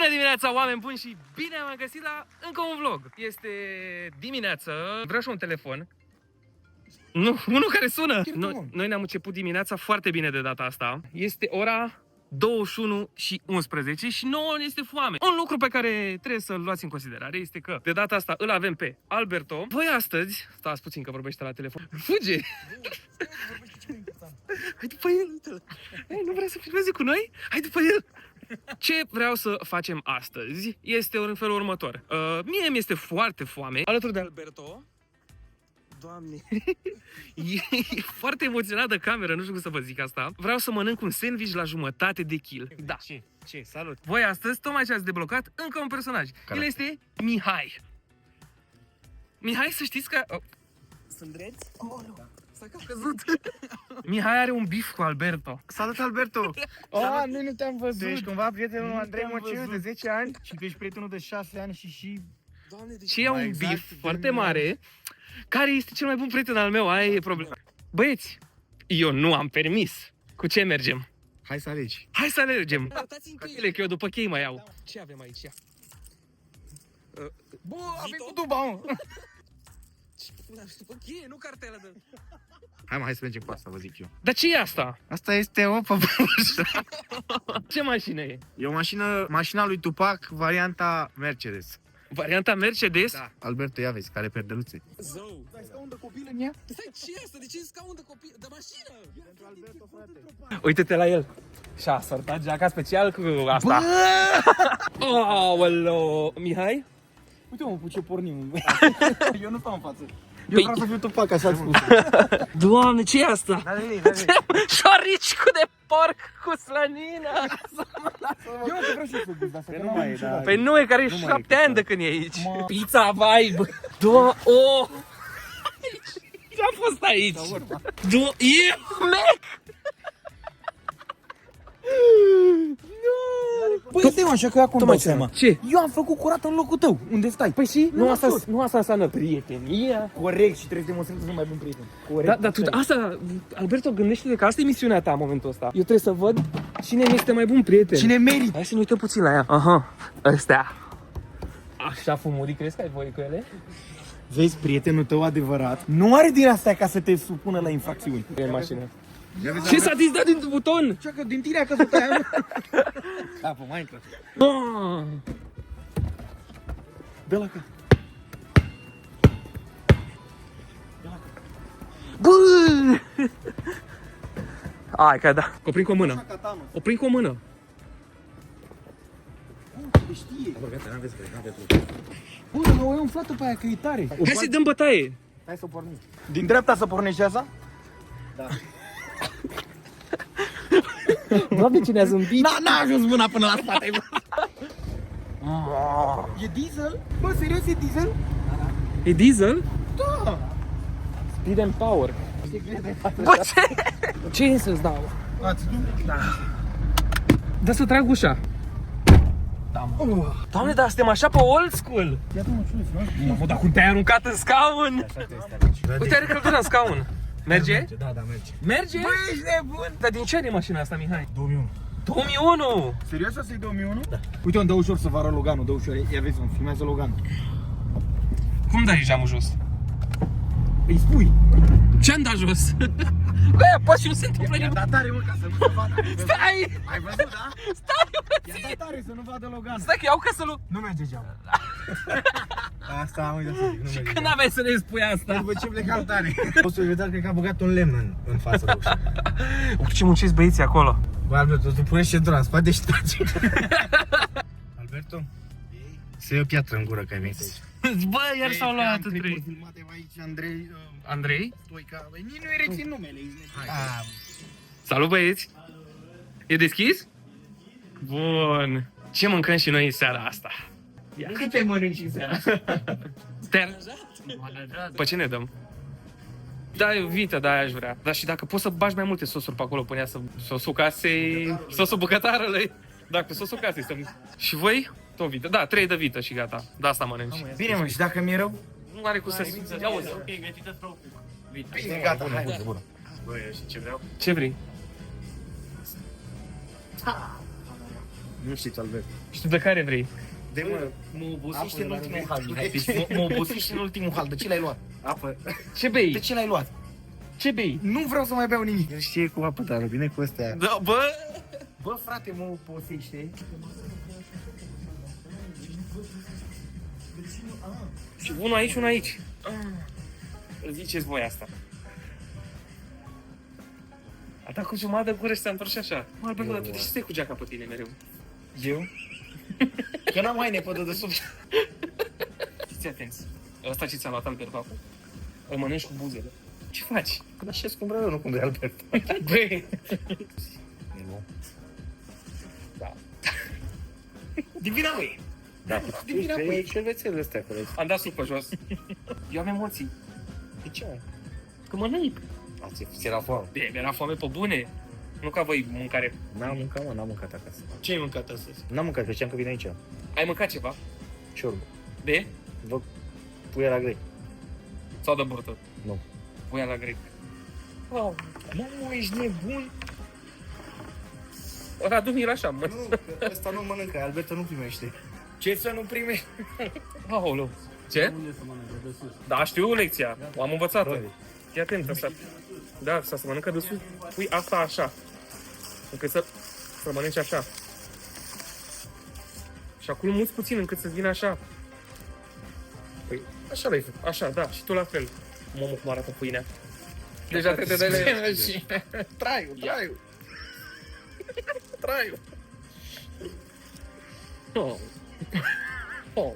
Bună dimineața, oameni buni, și bine am găsit la încă un vlog. Este dimineață, vreau și un telefon. Nu, unul care sună. Noi ne-am început dimineața foarte bine de data asta. Este ora 21:11 și nouă ne este foame. Un lucru pe care trebuie să-l luați în considerare este că de data asta îl avem pe Alberto. Voi astăzi, stați puțin că vorbește la telefon. Fuge! Hai după el, uite-l. Nu vrea să filmeze cu noi? Hai după el! Ce vreau să facem astăzi este în felul următor. Mie mi-este foarte foame. Alături de Alberto. Doamne, e foarte emoționat de cameră, nu știu cum să vă zic asta. Vreau să mănânc un sandwich la jumătate de kil. Da. Ce? Salut. Voi astăzi tocmai ce ați deblocat încă un personaj. El este Mihai. Mihai, să știți că... Sunt dreți? Da. S-a căzut. Mihai are un bif cu Alberto. Salut, Alberto! Noi nu te-am văzut. Tu ești cumva prietenul Andrei Mociu de 10 ani? Și tu ești prietenul de 6 ani și... Doamne, de Și e un bif foarte mare. Care este cel mai bun prieten al meu? Aia e problema. Băieți, eu nu am permis. Cu ce mergem? Hai să alegi. Hai să alergem. Arătați-mi Cheile, că eu după chei mai iau. Ce avem aici? Bă, a venit duba, mă! După cheie, nu cartela de... Hai să mergem cu asta, vă zic eu. Dar ce e asta? Asta este o păpușă. Ce mașină e? E o mașina lui Tupac, varianta Mercedes. Varianta Mercedes? Da. Alberto, ia vezi, care perdeluțe. Zău. Ai scaun de copil în ea? Stai, ce e asta? De ce e scaun de copii? De mașină? Pentru Alberto, frate. Uite-te la el. Și-a sortat geaca special cu asta. Aoleo. Mihai? Uite, mă, cu ce pornim. Eu nu stau în față. Eu Păi- vreau să fiu Tupac, așa ați spus. Doamne, ce e asta? Da-le, Șorici cu de porc cu slănină. Eu că vreau și eu să gust, dar să nu mai e, da. Păi nu e, care e 7 ani de când e aici. Pizza vibe. Oh. Ce-a fost aici? E mec. Păi stai, mă, așa că acum dau seama. Ce? Eu am făcut curat în locul tău. Unde stai? Păi și? Nu asta înseamnă prietenie. Corect, și trebuie să demonstrezi că sunt mai bun prieten. Corect. Dar tu, asta, Alberto, gândește-te că asta e misiunea ta în momentul ăsta. Eu trebuie să văd cine mi este mai bun prieten. Cine merită? Hai să ne uităm puțin la ea. Aha, ăstea. Așa fumurii, crezi că ai voie cu ele? Vezi, prietenul tău adevărat nu are din astea ca să te supună la infracțiuni. E în mașină. Ce s-a disdat din buton? Așa că din tine a căzut aia, mă. Capă, mai intră. Oh. Dă la cap. Bă! Hai că da. Oprim cu o mână. Oprim cu o mână. Te știe. Bă, mă, o umflată pe aia, că e tare. Hai să-i dăm bătaie. Hai să pornim. Din dreapta să pornești asta? Doamne, cine a zâmbit? N-a ajuns mâna până la spate, bă. E diesel? Bă, serios, e diesel? E diesel? Da. Speed and power. Bă, ce? Ce e să-ți dau? Ați tu? Da. Dă să trag ușa. Da, mă. Doamne, dar suntem așa pe old school. Ia du-mă, ciulis, Mă, dar cum te-ai aruncat în scaun? Uite, are căldură în scaun. Merge? Da, merge. Merge? Bă, ești nebun. Dar din ce are mașina asta, Mihai? 2001. 2001! Serios, asta e 2001? Da. Uite, îmi dă ușor să vară Loganul, dă ușor. Ia vezi, îmi filmează Loganul. Cum dai geamul jos? Îi spui. Ce-am dat jos? Bă, poate și nu se întâmplă Ia nimic. dat tare, mă, ca să nu se vadă. Stai! Ai văzut, da? Stai, mă, Ia dat tare să nu vadă Loganul. stai că iau ca să-l... Nu merge geamul. Asta am uitat să zic, nu merge. Când aveai să ne spui asta? După ce plecam tare. Poți să vedea, cred că a băgat un lemn în față de ușă. Uite ce muncesc băieții acolo. Bă, Alberto, tu pune centura în spate și tragi. Alberto, să iei o piatră în gură că ai venit aici. Bă, iar s-au luat trei. Filmate aici, Andrei, Andrei? Stoica, nici nu-i rețin numele. Salut, băieți! E deschis? Bun. Ce mâncăm și noi în seara asta? Câte mănânci în seara? Te-ai aranjat? Pe ce ne dăm? Da, vită, da, aș vrea. Dar și dacă poți să bagi mai multe sosuri pe acolo, punea să sosul casei, sosul bucătarului. Dacă sosul casei să... Și voi? Tot vită. Da, 3 de vită și gata. Da, asta mănânci. Bine, mă, și dacă mi-e rău? Nu are cum să simți. Ia uzi. Bine, gata, hai. Băi, și ce vreau? Ce vrei? Nu știți, Albert. Și tu de care vrei? De mă, Mă obosiști Apă în la ultimul rând. hal, Mihai. Deci mă obosiști în ultimul hal. De ce l-ai luat? apă. Ce bei? De ce l-ai luat? Ce bei? Nu vreau să mai beau nimic. El știe cu apă, dar vine cu astea. Da, bă! Bă, frate, mă obosește. Și unul aici, unul aici. Ziceți voi asta. A dat cu jumătate de gură și s-a întors și așa. Mă, Alberto, dar tu de ce stai cu geaca pe tine mereu? Eu? Că n-am haine pe dedesubt. Fiți atenți. Ăsta ce ți-am luat, Alberto, acum? Îl mănânci cu buzele. Ce faci? Când așez cum vreau eu, nu cum de Albert. Băi! Nu. Da. Din vina lui. Da. Din vina E lui. șervețelul ăsta acolo. Am dat sus pe jos. Eu am emoții. De ce, mă? Că mănânc. Ți era foame. De, mi-era foame pe bune. Nu ca voi mâncare. N-am mâncat, mă, n-am mâncat acasă. Ce ai mâncat astăzi? N-am mâncat, că știam că vine aici. Ai mâncat ceva? Ciorbă. De? Vă puia la grei. Sau de burtă? Nu. Puia la grec. Oh, mă, ești nebun? Ăla du-mi-l așa, mă. Nu, că ăsta nu mănâncă, Alberto nu primește. Ce să nu primești? Aoleu. Ce? Da, știu lecția. O am învățat-o. Roade. Fii atent, asta. Da, asta se mănâncă de sus. Pui asta așa. Încât să mănânci așa. Și acum muți puțin încât să vină așa. Păi, așa l-ai făcut. Așa, da. Și tu la fel. Mamă, cum arată pâinea. Deja te dai Traiu, traiu. Traiu. Oh. Oh.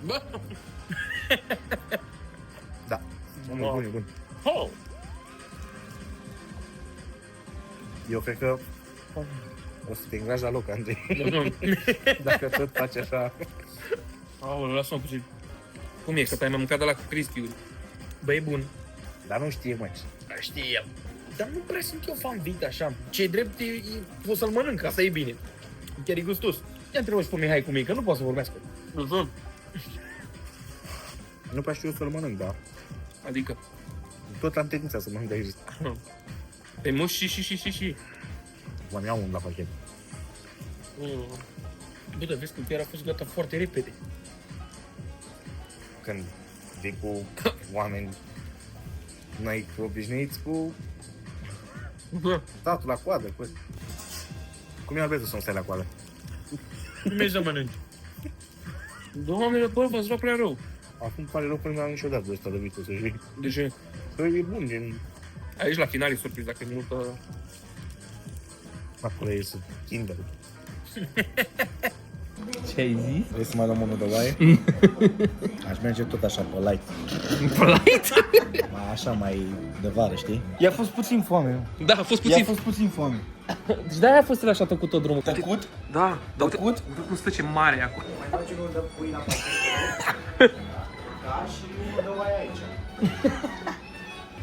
Bă! Da. E bun, e bun. Oh. Eu cred că o să te îngraji la loc, Andrei. Dacă tot faci așa. Aoleu, lasă-mă puțin. Cum e? Că te-ai mai mâncat de la crispiuri. Bă, e bun. Dar nu știe, mă. Știi eu. Dar nu prea sunt eu fan vit așa. Ce drept poți să-l mănânc, asta e bine. Chiar e gustos. Ia întrebă și pe Mihai cum e, că nu poate să vorbească. Nu prea știu să-l mănânc, dar Adică? tot am tendința să mănânc de aici. Pe muși și. Mă iau un la pachet. Bă, dar vezi că chiar a fost gata foarte repede. Când vii cu oameni noi obișnuiți cu statul la coadă. Cum e Alberto să nu stai la coadă? Cum ești să mănânci? Doamne, bă, v-ați luat prea rău. Acum pare rău că nu am niciodată de ăsta de vitul să știi. De ce? Că e bun, gen... Aici la final e surpriz, dacă e multă... Acolo e să Kinder. Ce ai zis? Vrei să mai luăm unul de oaie? Aș merge tot așa, pe light. Polite? Mai așa, mai de vară, știi? I-a fost puțin foame. Da, a fost I-a puțin. fost puțin foame. Deci de-aia a fost el așa tăcut tot drumul. Tăcut? Da, dar uite, Tăcut? uite cum stă ce mare e acolo. Mai facem unul de pui la pachet. Da, și unul de oaie aici.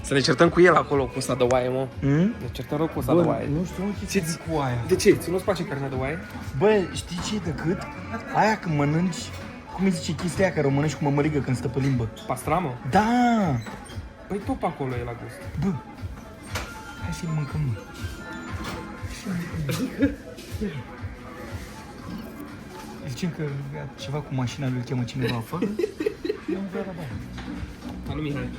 Să ne certăm cu el acolo cu ăsta de oaie, mă. Ne certăm rău cu ăsta de oaie. nu știu ce ți cu aia. De ce? Ți nu-ți place carnea de oaie? Bă, știi ce e decât? Aia când mănânci, cum îi zice chestia aia care o mănânci cu mămăligă când stă pe limbă? Pastramă? Da! Păi tot pe acolo e la gust. Bă, hai să-i mâncăm, mă. Zicem că ceva cu mașina lui îl cheamă cineva afară. I-am dat la bani. Anu Mihai.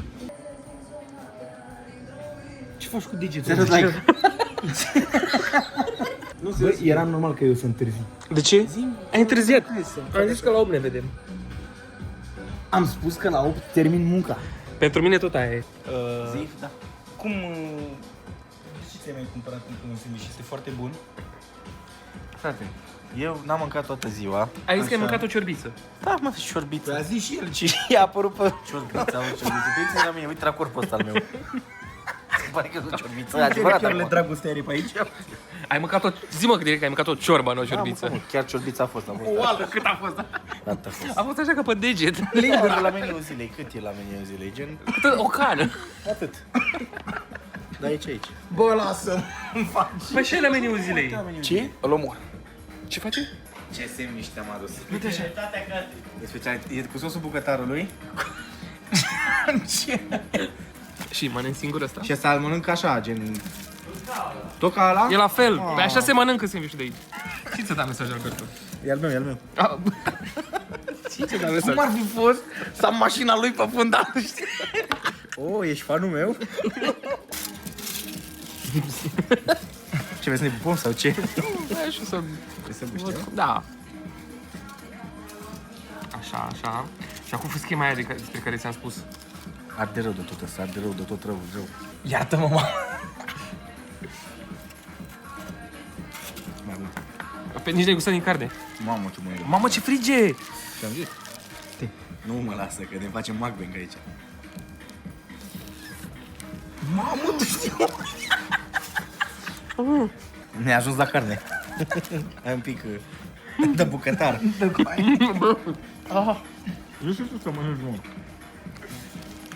Ce faci cu degetul? Bă, era normal că eu să întârzi. De ce? Ai întârziat. Am zis că la 8 ne vedem. Am spus că la 8 termin munca. Pentru mine tot aia e. Zi? Da. Cum... Ce ți-ai mai cumpărat un sandwich? Este foarte bun. Frate, eu n-am mâncat toată ziua. Ai zis că ai Așa. mâncat o ciorbiță. Da, mă, ciorbiță. A zis și el ce... Și i-a apărut pe ciorbița, mă, ciorbiță. Uite la mine, uite la corpul ăsta al meu. Pare că sunt ciorbiță, adevărat Chiar le acum. dragostea are pe aici. Ai mâncat o... Zi-mă că direct că ai mâncat o ciorbă, nu o ciorbiță. Da, mă, chiar ciorbița a fost. Oală, cât a fost? Atât a fost. A fost așa ca pe deget. Liber la meniul zilei. Cât e la meniul zilei? Gen, Cât o cană. atât. Da, aici. Bă, lasă. Păi și e la meniul zilei. Ce? Îl omor. Ce face? Ce sandwich te-am adus? Uite așa. E special, e cu sosul bucătarului. Ce? Și mănânc singur ăsta? Și ăsta îl mănânc așa, gen... Tot ca ăla? E la fel. Pe așa se mănâncă sandwich-ul de aici. Cine ți-a dat mesaj, Alberto? E al meu, e al meu. Cine ți-a dat mesaj? Cum ar fi fost să am mașina lui pe fundal, știi? Oh, ești fanul meu? Ce, vrei să ne pupăm sau ce? Hai și să... Vrei să buște? Da. Așa, așa. Și acum fă schema aia despre care ți-am spus. Arde rău de tot ăsta, arde rău de tot rău. Iartă-mă, mă. Mai mult. Pe nici negustat din carne. Mamă, ce mâine. Mamă, ce frige! Ți-am zis? Nu mă lasă, că ne facem mukbang aici. Mamă, tu știu! Ne-a ajuns la carne. Ai un pic de bucătar. Nu știu să mănânci, mă.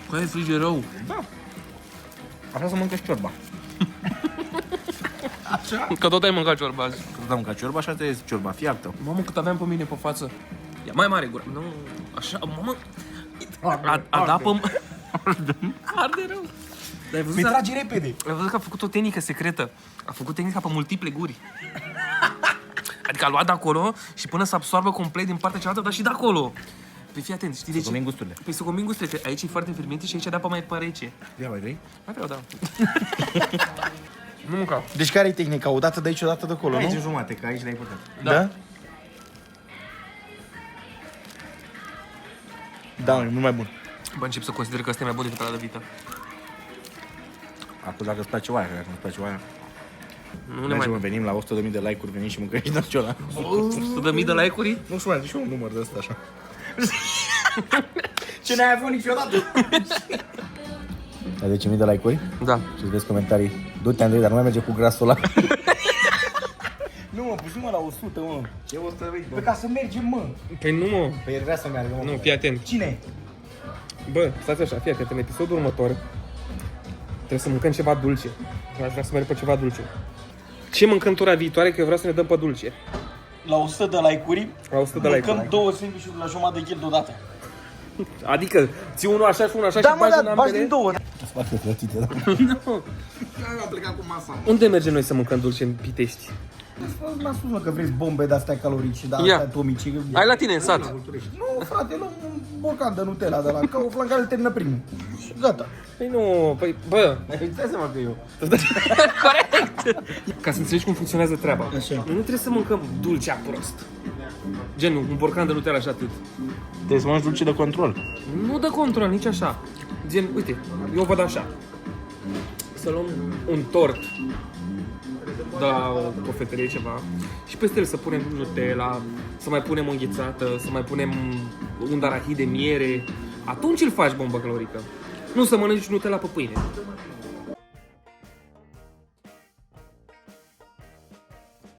Că e frige rău. Da. Așa să mănâncă și ciorba. Așa? Că tot ai mâncat ciorba azi. Când am mâncat ciorba, așa trebuie ciorba fiartă. Mamă, cât aveam pe mine pe față. Ia mai mare gura. Nu, așa, mamă. Adapă. Arde rău. Dar ai văzut, Mi trage repede. ai văzut că a făcut o tehnică secretă. A făcut tehnica pe multiple guri. Adică a luat de acolo și până să absorbă complet din partea cealaltă, dar și de acolo. Păi fii atent, știi de ce? Să combin gusturile. Păi să combin gusturile, că aici e foarte fierbinte și aici de apă mai rece. Ia, mai vrei? Mai vreau, da. Nu mânca. Deci care e tehnica? O dată de aici, o dată de acolo, Aici nu? în jumate, că aici l-ai purtat. Da? Da, mă, e mult mai bun. Bă, încep să consider că ăsta e mai bun decât ăla de vită. Acum dacă îți place oaia, dacă nu-ți place oaia. Nu ne Mergem, mai... venim la 100.000 de like-uri, venim și mâncăm și național. 100.000 de like-uri? Nu știu, mai și un număr de ăsta așa. Ce n-ai avut niciodată? Ai 10.000 de like-uri? Da. Și-ți vezi comentarii. Du-te, Andrei, dar nu mai merge cu grasul ăla. Nu, mă, pus-mă la 100, mă. Ce 100, bă? Ca să mergem, mă. Păi nu, mă. Păi el vrea să meargă, mă. Nu, fii atent. Cine? Bă, stați așa, fii atent. În episodul următor trebuie să mâncăm ceva dulce. Aș vrea să merg pe ceva dulce. Ce mâncăm tura viitoare, că eu vreau să ne dăm pe dulce. La 100 de like-uri, La 100 de like-uri. mâncăm 2 sandwich-uri la jumătate de kil deodată. Adică, ții unul așa și unul așa Da, și mă, bagi în da, bași ambele? din două. Îți fac eu plătite, da? Nu. A plecat cu masa. Unde mergem noi să mâncăm dulce în Pitești? M-a spus, mă, că vrei bombe de-astea calorice, de-astea Ia. atomice. Ai la tine în sat. Nu, frate, luăm un borcan de Nutella de la Kaufland care termină primul. Și gata. Păi nu, păi, bă. Îți dai seama că eu. Corect! Ca să înțelegi cum funcționează treaba. Așa. Noi nu trebuie să mâncăm dulcea prost. Genul, un borcan de Nutella și atât. Trebuie să mănânci dulce de control. Nu dă control, nici așa. Gen, uite, eu văd așa. Să luăm un tort de la o cofetărie ceva și peste el să punem Nutella, să mai punem o înghețată, să mai punem un arahid de miere. Atunci îl faci bombă calorică. Nu să mănânci Nutella pe pâine.